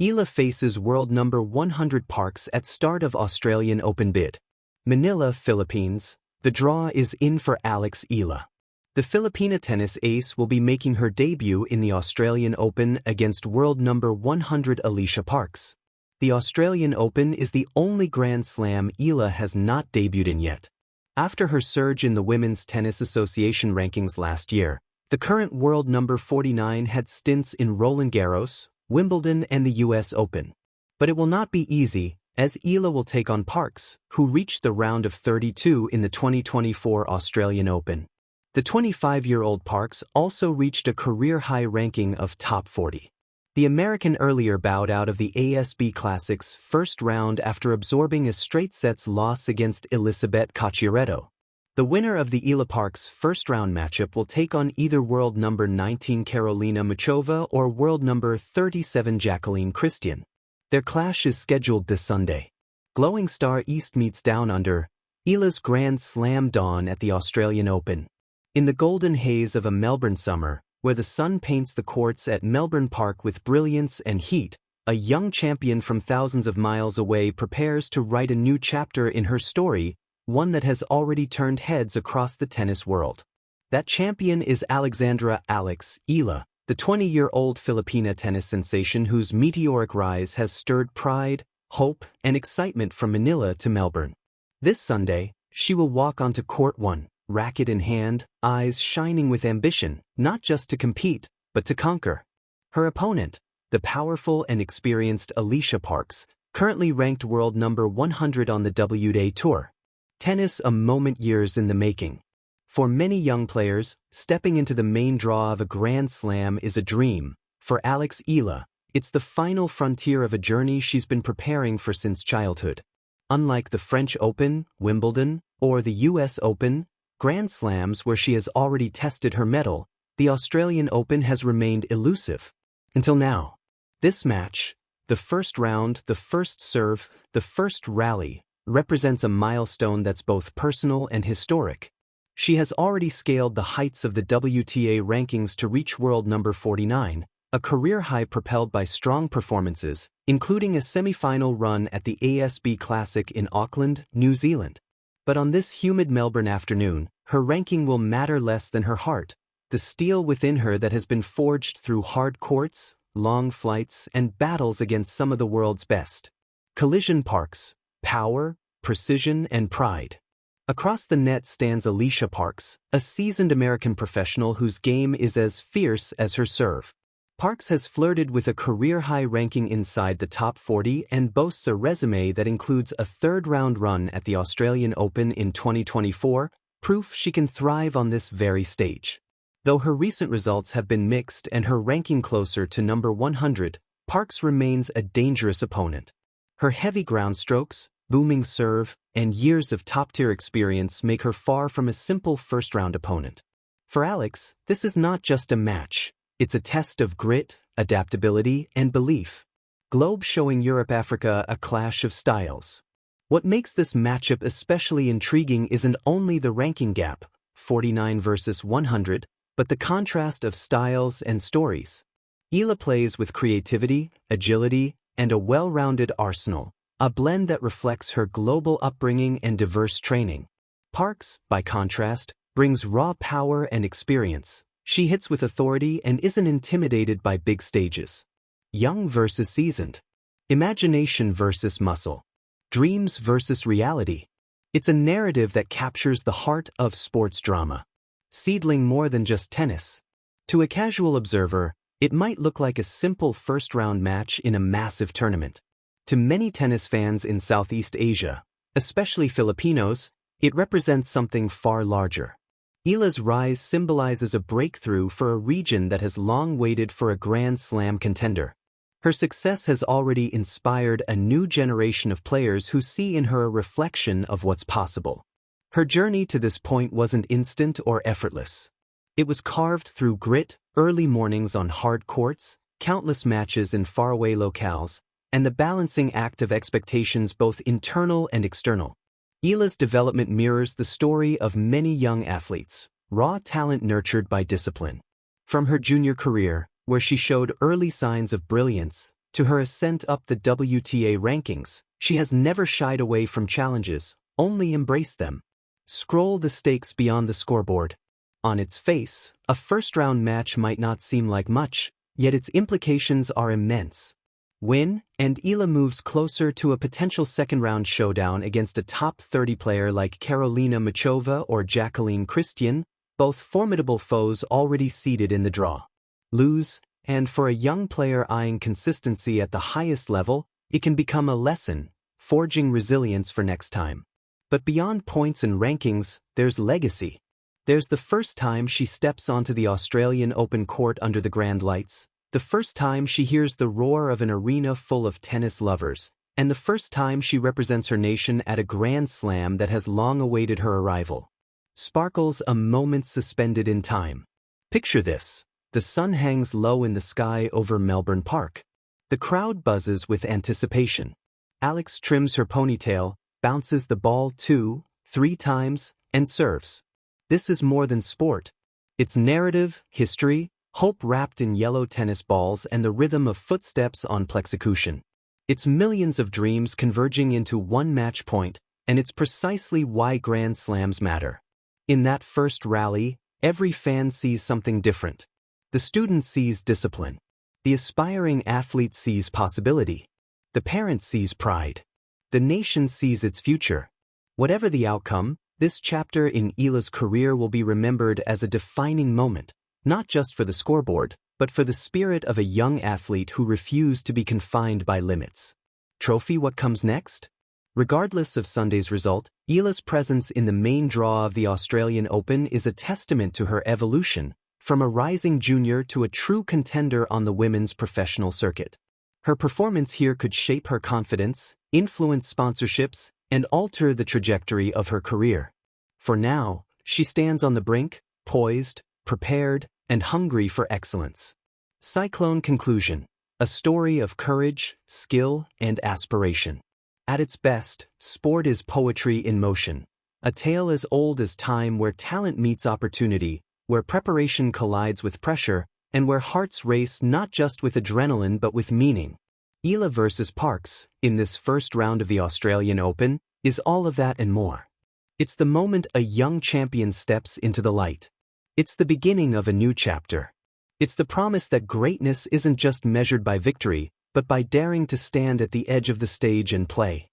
Eala faces world number 100 Parks at start of Australian Open bid. Manila, Philippines. The draw is in for Alex Eala. The Filipina tennis ace will be making her debut in the Australian Open against world number 100 Alicia Parks. The Australian Open is the only Grand Slam Eala has not debuted in yet. After her surge in the Women's Tennis Association rankings last year, the current world number 49 had stints in Roland Garros, Wimbledon and the US Open. But it will not be easy, as Eala will take on Parks, who reached the round of 32 in the 2024 Australian Open. The 25-year-old Parks also reached a career-high ranking of top 40. The American earlier bowed out of the ASB Classic's first round after absorbing a straight-sets loss against Elisabet Cocchiaretto. The winner of the Eala Parks first-round matchup will take on either world number 19 Karolina Muchova or world number 37 Jacqueline Christian. Their clash is scheduled this Sunday. Glowing Star East meets Down Under, Eala's Grand Slam dawn at the Australian Open. In the golden haze of a Melbourne summer, where the sun paints the courts at Melbourne Park with brilliance and heat, a young champion from thousands of miles away prepares to write a new chapter in her story, one that has already turned heads across the tennis world. That champion is Alexandra "Alex" Eala, the 20-year-old Filipina tennis sensation whose meteoric rise has stirred pride, hope, and excitement from Manila to Melbourne. This Sunday, she will walk onto Court 1, racket in hand, eyes shining with ambition, not just to compete, but to conquer. Her opponent, the powerful and experienced Alicia Parks, currently ranked world number 100 on the WTA Tour. Tennis a moment years in the making. For many young players, stepping into the main draw of a Grand Slam is a dream. For Alex Eala, it's the final frontier of a journey she's been preparing for since childhood. Unlike the French Open, Wimbledon, or the US Open, Grand Slams where she has already tested her mettle, the Australian Open has remained elusive. Until now. This match, the first round, the first serve, the first rally, represents a milestone that's both personal and historic. She has already scaled the heights of the WTA rankings to reach world number 49, a career high propelled by strong performances, including a semi-final run at the ASB Classic in Auckland, New Zealand. But on this humid Melbourne afternoon, her ranking will matter less than her heart, the steel within her that has been forged through hard courts, long flights, and battles against some of the world's best. Collision Parks, power, precision, and pride. Across the net stands Alicia Parks, a seasoned American professional whose game is as fierce as her serve. Parks has flirted with a career-high ranking inside the top 40 and boasts a resume that includes a third-round run at the Australian Open in 2024, proof she can thrive on this very stage. Though her recent results have been mixed and her ranking closer to number 100, Parks remains a dangerous opponent. Her heavy ground strokes, booming serve, and years of top-tier experience make her far from a simple first-round opponent. For Alex, this is not just a match. It's a test of grit, adaptability, and belief. Globe showing Europe-Africa a clash of styles. What makes this matchup especially intriguing isn't only the ranking gap, 49 versus 100, but the contrast of styles and stories. Eala plays with creativity, agility, and a well-rounded arsenal, a blend that reflects her global upbringing and diverse training. Parks, by contrast, brings raw power and experience. She hits with authority and isn't intimidated by big stages. Young versus seasoned. Imagination versus muscle. Dreams versus reality. It's a narrative that captures the heart of sports drama. Seedling more than just tennis. To a casual observer, it might look like a simple first-round match in a massive tournament. To many tennis fans in Southeast Asia, especially Filipinos, it represents something far larger. Eala's rise symbolizes a breakthrough for a region that has long waited for a Grand Slam contender. Her success has already inspired a new generation of players who see in her a reflection of what's possible. Her journey to this point wasn't instant or effortless. It was carved through grit, early mornings on hard courts, countless matches in faraway locales, and the balancing act of expectations both internal and external. Eala's development mirrors the story of many young athletes, raw talent nurtured by discipline. From her junior career, where she showed early signs of brilliance, To her ascent up the WTA rankings, she has never shied away from challenges, only embraced them. Scroll the stakes beyond the scoreboard. On its face, a first-round match might not seem like much, yet its implications are immense. Win, and Eala moves closer to a potential second-round showdown against a top 30 player like Karolina Muchova or Jacqueline Christian, both formidable foes already seeded in the draw. Lose, and for a young player eyeing consistency at the highest level, it can become a lesson, forging resilience for next time. But beyond points and rankings, there's legacy. There's the first time she steps onto the Australian Open court under the grand lights, the first time she hears the roar of an arena full of tennis lovers, and the first time she represents her nation at a Grand Slam that has long awaited her arrival. Sparkles a moment suspended in time. Picture this. The sun hangs low in the sky over Melbourne Park. The crowd buzzes with anticipation. Alex trims her ponytail, bounces the ball 2, 3 times, and serves. This is more than sport. It's narrative, history, hope wrapped in yellow tennis balls and the rhythm of footsteps on plexecution. It's millions of dreams converging into one match point, and it's precisely why Grand Slams matter. In that first rally, every fan sees something different. The student sees discipline. The aspiring athlete sees possibility. The parent sees pride. The nation sees its future. Whatever the outcome, this chapter in Eala's career will be remembered as a defining moment, not just for the scoreboard, but for the spirit of a young athlete who refused to be confined by limits. Trophy, what comes next? Regardless of Sunday's result, Eala's presence in the main draw of the Australian Open is a testament to her evolution, from a rising junior to a true contender on the women's professional circuit. Her performance here could shape her confidence, influence sponsorships, and alter the trajectory of her career. For now, she stands on the brink, poised, prepared, and hungry for excellence. Cyclone conclusion. A story of courage, skill, and aspiration. At its best, sport is poetry in motion. A tale as old as time where talent meets opportunity, where preparation collides with pressure, and where hearts race not just with adrenaline but with meaning. Eala versus Parks, in this first round of the Australian Open, is all of that and more. It's the moment a young champion steps into the light. It's the beginning of a new chapter. It's the promise that greatness isn't just measured by victory, but by daring to stand at the edge of the stage and play.